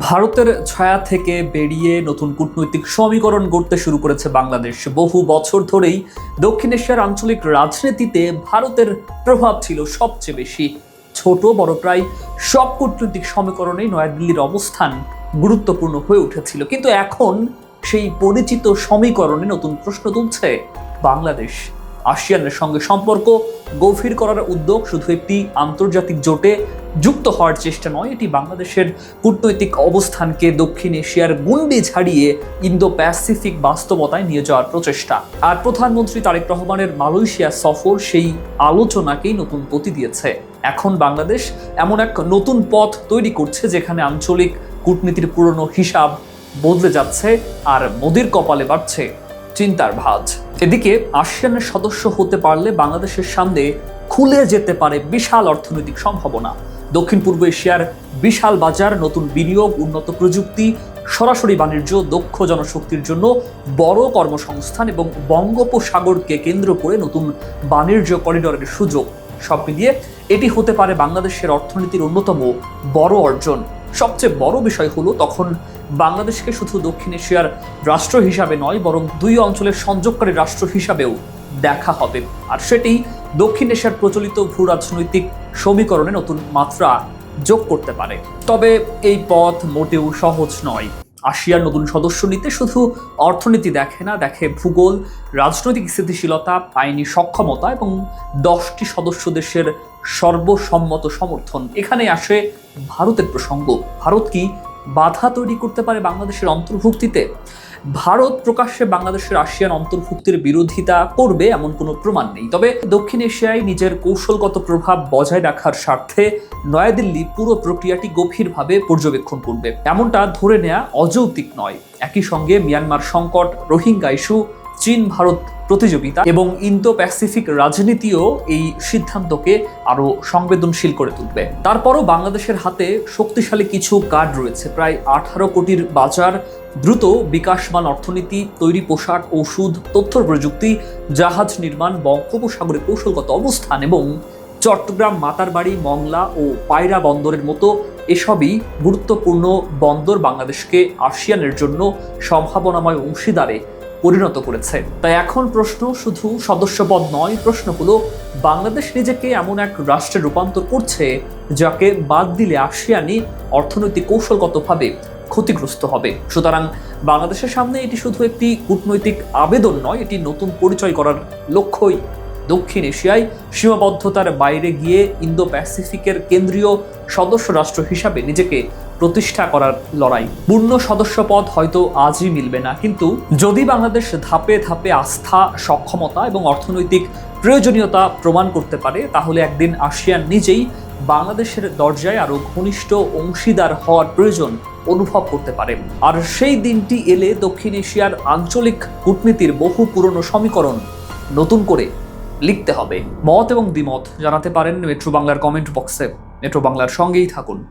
ভারতের ছায়া থেকে বেরিয়ে নতুন কূটনৈতিক সমীকরণ গড়তে শুরু করেছে বাংলাদেশ। বহু বছর ধরেই দক্ষিণ এশিয়ার আঞ্চলিক রাজনীতিতে ভারতের প্রভাব ছিল সবচেয়ে বেশি। ছোট বড় প্রায় সব কূটনৈতিক সমীকরণেই নয়াদিল্লির অবস্থান গুরুত্বপূর্ণ হয়ে উঠেছিল, কিন্তু এখন সেই পরিচিত সমীকরণে নতুন প্রশ্ন তুলছে বাংলাদেশ। আসিয়ানের সঙ্গে সম্পর্ক গভীর করার উদ্যোগ শুধু একটি আন্তর্জাতিক জোটে যুক্ত হওয়ার চেষ্টা নয়, এটি বাংলাদেশের কূটনৈতিক অবস্থানকে দক্ষিণ এশিয়ার গণ্ডি ছাড়িয়ে ইন্দো প্যাসিফিক বাস্তবতায় নিয়ে যাওয়ার প্রচেষ্টা। আর প্রধানমন্ত্রী তারেক রহমানের মালয়েশিয়া সফর সেই আলোচনাকেই নতুন গতি দিয়েছে। এখন বাংলাদেশ এমন এক নতুন পথ তৈরি করছে যেখানে আঞ্চলিক কূটনীতির পুরনো হিসাব বদলে যাচ্ছে আর মোদির কপালে বাড়ছে চিন্তার ভাঁজ। এদিকে আসিয়ানের সদস্য হতে পারলে বাংলাদেশের সামনে খুলে যেতে পারে বিশাল অর্থনৈতিক সম্ভাবনা। দক্ষিণ পূর্ব এশিয়ার বিশাল বাজার, নতুন বিনিয়োগ, উন্নত প্রযুক্তি, সরাসরি বাণিজ্য, দক্ষ জনশক্তির জন্য বড় কর্মসংস্থান এবং বঙ্গোপসাগরকে কেন্দ্র করে নতুন বাণিজ্য করিডরের সুযোগ, সব মিলিয়ে এটি হতে পারে বাংলাদেশের অর্থনীতির অন্যতম বড় অর্জন। সবচেয়ে বড় বিষয় হলো তখন বাংলাদেশকে শুধু দক্ষিণ এশিয়ার রাষ্ট্র হিসাবে নয়, বরং দুই অঞ্চলের সংযোগকারী রাষ্ট্র হিসাবেও দেখা হবে। আর সেটি দক্ষিণ এশিয়ার প্রচলিত ভূ রাজনৈতিক সমীকরণে নতুন মাত্রা যোগ করতে পারে। তবে এই পথ মোটেও সহজ নয়। আসিয়ার নতুন সদস্য নিতে শুধু অর্থনীতি দেখে না, দেখে ভূগোল, রাজনৈতিক স্থিতিশীলতা, আইনি সক্ষমতা এবং 10টি সদস্য দেশের সর্বসম্মত সমর্থন। এখানে আসে ভারতের প্রসঙ্গ। ভারত কি বাধা তৈরি করতে পারে বাংলাদেশের অন্তর্ভুক্তিতে? ভারত প্রকাশ্যে বাংলাদেশের আসিয়ান অন্তর্ভুক্তির বিরোধিতা করবে এমন কোনো প্রমাণ নেই। তবে দক্ষিণ এশিয়ায় নিজের কৌশলগত প্রভাব বজায় রাখার স্বার্থে নয়াদিল্লি পুরো প্রক্রিয়াটি গভীরভাবে পর্যবেক্ষণ করবে, এমনটা ধরে নেওয়া অযৌক্তিক নয়। একই সঙ্গে মিয়ানমার সংকট, রোহিঙ্গা ইস্যু, চীন ভারত প্রতিযোগিতা এবং ইন্দো প্যাসিফিক রাজনীতিও এই সিদ্ধান্তকে আরো সংবেদনশীল করে তুলবে। তারপরও বাংলাদেশের হাতে শক্তিশালী কিছু কার্ড রয়েছে। প্রায় 18 কোটির বাজার, দ্রুত বিকাশমান অর্থনীতি, তৈরি পোশাক, ওষুধ, তথ্য প্রযুক্তি, জাহাজ নির্মাণ, বঙ্গোপসাগরে কৌশলগত অবস্থান এবং চট্টগ্রাম, মাতারবাড়ি, মংলা ও পায়রা বন্দরের মতো এসবই গুরুত্বপূর্ণ বন্দর বাংলাদেশকে আসিয়ানের জন্য সম্ভাবনাময় অংশীদারে পরিণত করেছে। তাই এখন প্রশ্ন শুধু সদস্যপদ নয়, প্রশ্ন হলো বাংলাদেশ নিজেকে এমন এক রাষ্ট্রে রূপান্তর করছে যাকে বাদ দিলে আসিয়ানি অর্থনৈতিক কৌশলগতভাবে ক্ষতিগ্রস্ত হবে। সুতরাং বাংলাদেশের সামনে এটি শুধু একটি কূটনৈতিক আবেদন নয়, এটি নতুন পরিচয় করার লক্ষ্যই দক্ষিণ এশিয়ায় সীমাবদ্ধতার বাইরে গিয়ে ইন্দো প্যাসিফিকের কেন্দ্রীয় সদস্য রাষ্ট্র হিসাবে নিজেকে প্রতিষ্ঠা করার লড়াই। পূর্ণ সদস্যপদ হয়তো আজই মিলবে না, কিন্তু যদি বাংলাদেশ ধাপে ধাপে আস্থা, সক্ষমতা এবং অর্থনৈতিক প্রয়োজনীয়তা প্রমাণ করতে পারে, তাহলে একদিন আসিয়ান নিজেই বাংলাদেশের দরজায় আরো ঘনিষ্ঠ অংশীদার হওয়ার প্রয়োজন অনুভব করতে পারে। আর সেই দিনটি এলে দক্ষিণ এশিয়ার আঞ্চলিক কূটনীতির বহু পুরনো সমীকরণ নতুন করে লিখতে হবে। মত এবং দ্বিমত জানাতে পারেন মেট্রো বাংলার কমেন্ট বক্সে। মেট্রো বাংলার সঙ্গেই থাকুন।